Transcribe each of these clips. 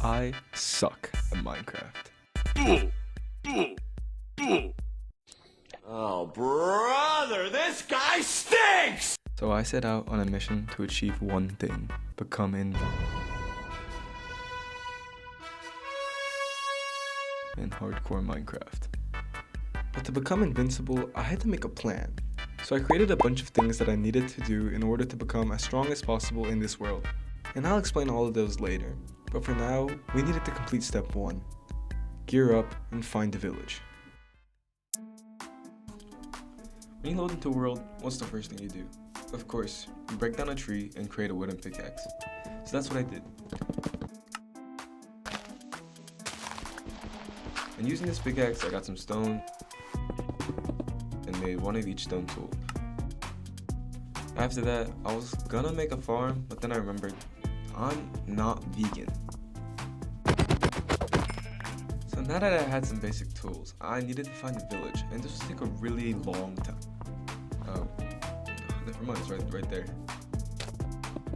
I suck at Minecraft. Oh, brother, this guy stinks! So I set out on a mission to achieve one thing: become invincible in hardcore Minecraft. But to become invincible, I had to make a plan. So I created a bunch of things that I needed to do in order to become as strong as possible in this world. And I'll explain all of those later. But for now, we needed to complete step 1. Gear up and find a village. When you load into a world, what's the first thing you do? Of course, you break down a tree and create a wooden pickaxe. So that's what I did. And using this pickaxe, I got some stone and made one of each stone tool. After that, I was gonna make a farm, but then I remembered I'm not vegan. So now that I had some basic tools, I needed to find a village, and this would take a really long time. Never mind, it's right there.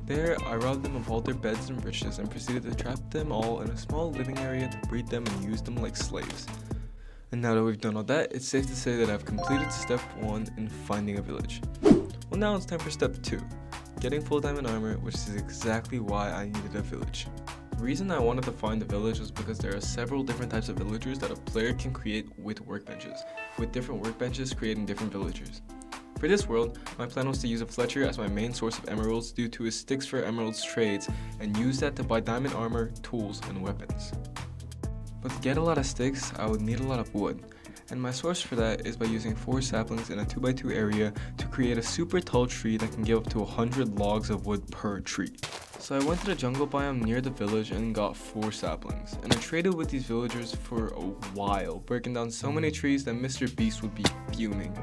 There, I robbed them of all their beds and riches and proceeded to trap them all in a small living area to breed them and use them like slaves. And now that we've done all that, it's safe to say that I've completed step 1 in finding a village. Well, now it's time for step 2, getting full diamond armor, which is exactly why I needed a village. The reason I wanted to find a village was because there are several different types of villagers that a player can create with workbenches, with different workbenches creating different villagers. For this world, my plan was to use a Fletcher as my main source of emeralds due to his sticks for emeralds trades and use that to buy diamond armor, tools, and weapons. But to get a lot of sticks, I would need a lot of wood, and my source for that is by using 4 saplings in a 2x2 area to create a super tall tree that can give up to 100 logs of wood per tree. So I went to the jungle biome near the village and got 4 saplings, and I traded with these villagers for a while, breaking down so many trees that Mr. Beast would be fuming.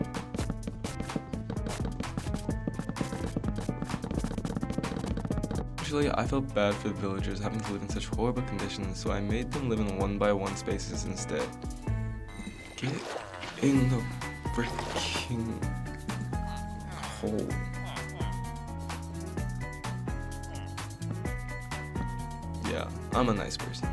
Actually, I felt bad for the villagers having to live in such horrible conditions, so I made them live in 1x1 spaces instead. Get in the freaking hole. Yeah, I'm a nice person.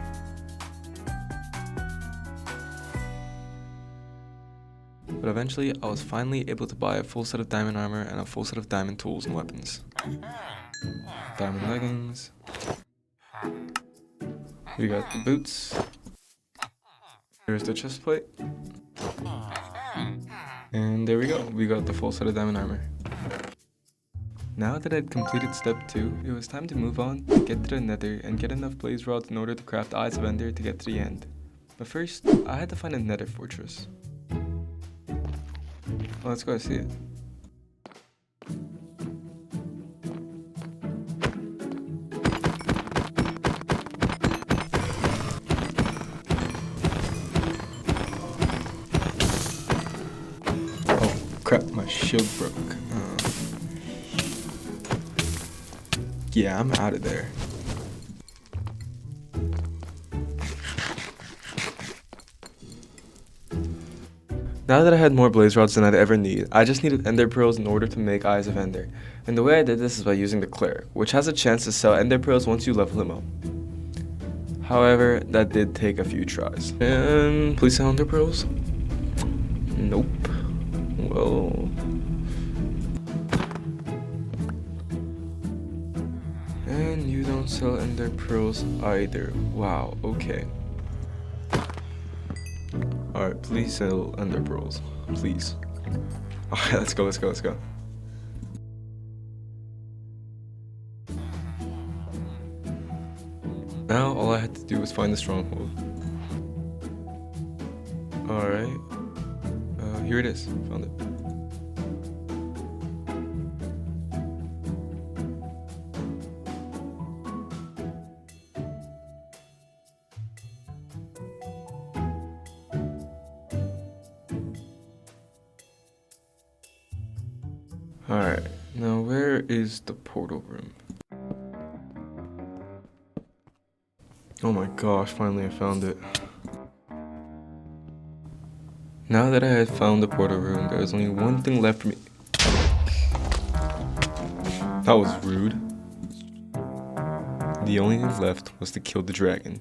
But eventually, I was finally able to buy a full set of diamond armor and a full set of diamond tools and weapons. Diamond leggings. We got the boots. Here's the chest plate. And there we go. We got the full set of diamond armor. Now that I'd completed step 2, it was time to move on, get to the nether, and get enough blaze rods in order to craft eyes of ender to get to the end. But first, I had to find a nether fortress. Well, let's go see it. Oh crap, my shield broke. Yeah, I'm out of there. Now that I had more blaze rods than I'd ever need, I just needed ender pearls in order to make eyes of ender. And the way I did this is by using the cleric, which has a chance to sell ender pearls once you level him up. However, that did take a few tries. And please sell ender pearls? Nope. Well... And you don't sell ender pearls either. Wow, okay. Alright, please sell ender pearls. Please. Alright, let's go. Now, all I had to do was find the stronghold. Alright. Here it is. Found it. Alright, now where is the portal room? Oh my gosh, finally I found it. Now that I had found the portal room, there was only one thing left for me. That was rude. The only thing left was to kill the dragon.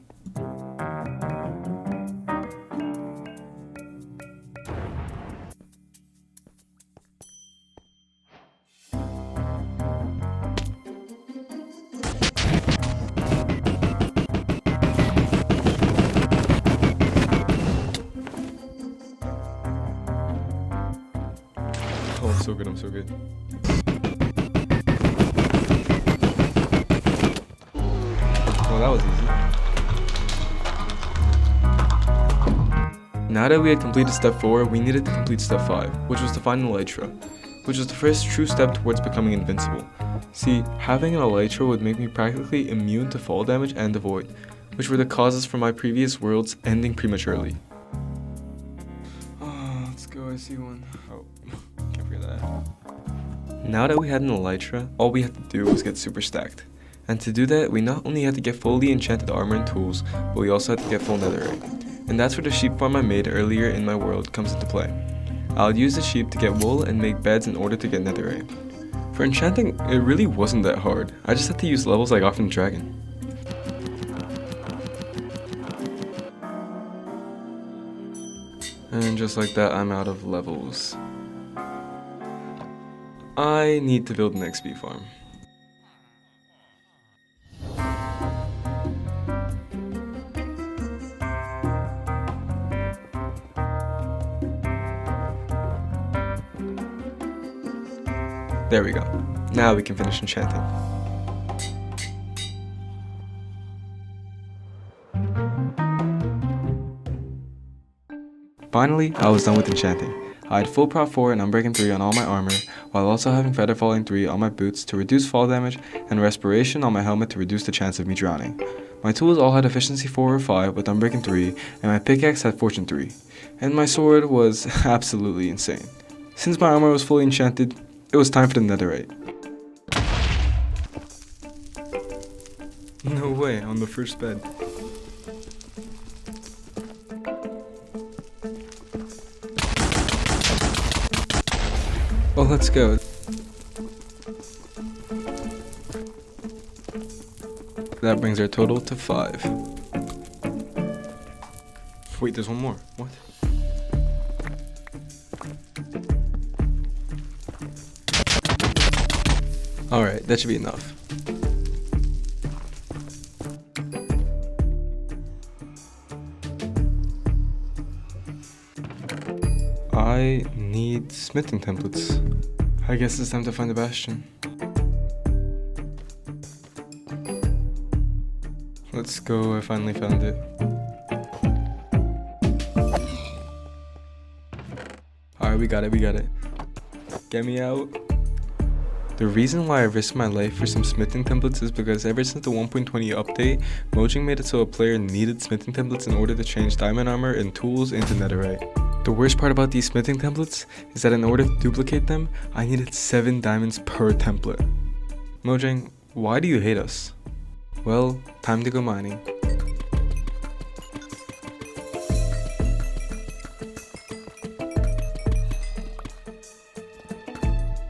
so good, I'm so good. Well, that was easy. Now that we had completed step 4, we needed to complete step 5, which was to find an elytra, which was the first true step towards becoming invincible. See, having an elytra would make me practically immune to fall damage and the void, which were the causes for my previous worlds ending prematurely. Let's go, I see one. Oh, can't forget that. Now that we had an elytra, all we had to do was get super stacked. And to do that, we not only had to get fully enchanted armor and tools, but we also had to get full netherite. And that's where the sheep farm I made earlier in my world comes into play. I'll use the sheep to get wool and make beds in order to get netherite. For enchanting, it really wasn't that hard. I just had to use levels like Often Dragon. And just like that, I'm out of levels. I need to build an XP farm. There we go. Now we can finish enchanting. Finally, I was done with enchanting. I had full prot 4 and Unbreaking 3 on all my armor, while also having Feather Falling 3 on my boots to reduce fall damage, and Respiration on my helmet to reduce the chance of me drowning. My tools all had Efficiency 4 or 5 with Unbreaking 3, and my pickaxe had Fortune 3. And my sword was absolutely insane. Since my armor was fully enchanted, it was time for the netherite. No way, on the first bed. Oh, let's go. That brings our total to 5. Wait, there's one more. What? Alright, that should be enough. I need smithing templates. I guess it's time to find the bastion. Let's go, I finally found it. Alright, we got it. Get me out. The reason why I risked my life for some smithing templates is because ever since the 1.20 update, Mojang made it so a player needed smithing templates in order to change diamond armor and tools into netherite. The worst part about these smithing templates is that in order to duplicate them, I needed 7 diamonds per template. Mojang, why do you hate us? Well, time to go mining.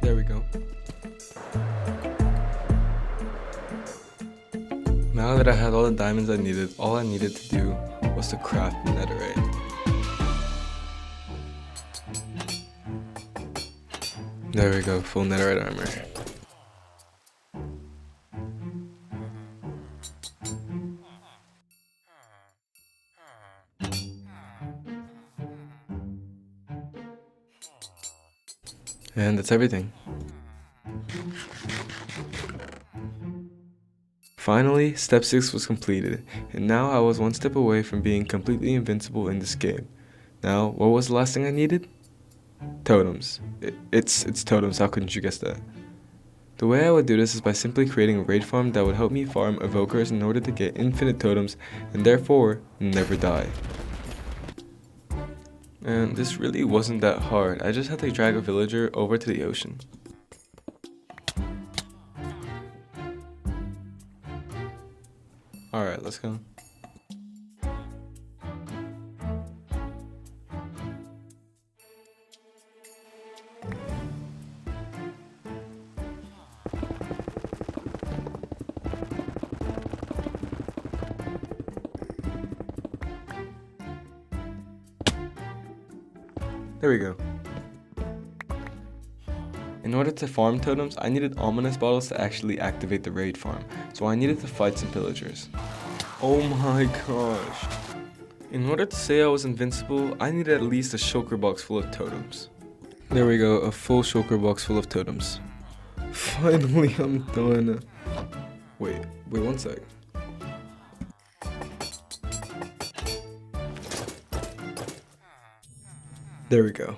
There we go. Now that I had all the diamonds I needed, all I needed to do was to craft netherite. There we go, full netherite armor. And that's everything. Finally, step 6 was completed, and now I was one step away from being completely invincible in this game. Now, what was the last thing I needed? Totems. It's totems, how couldn't you guess that? The way I would do this is by simply creating a raid farm that would help me farm evokers in order to get infinite totems and therefore never die. And this really wasn't that hard, I just had to drag a villager over to the ocean. Alright, let's go. There we go. In order to farm totems, I needed ominous bottles to actually activate the raid farm, so I needed to fight some pillagers. Oh my gosh. In order to say I was invincible, I needed at least a shulker box full of totems. There we go, a full shulker box full of totems. Finally, I'm done. Wait, 1 sec. There we go.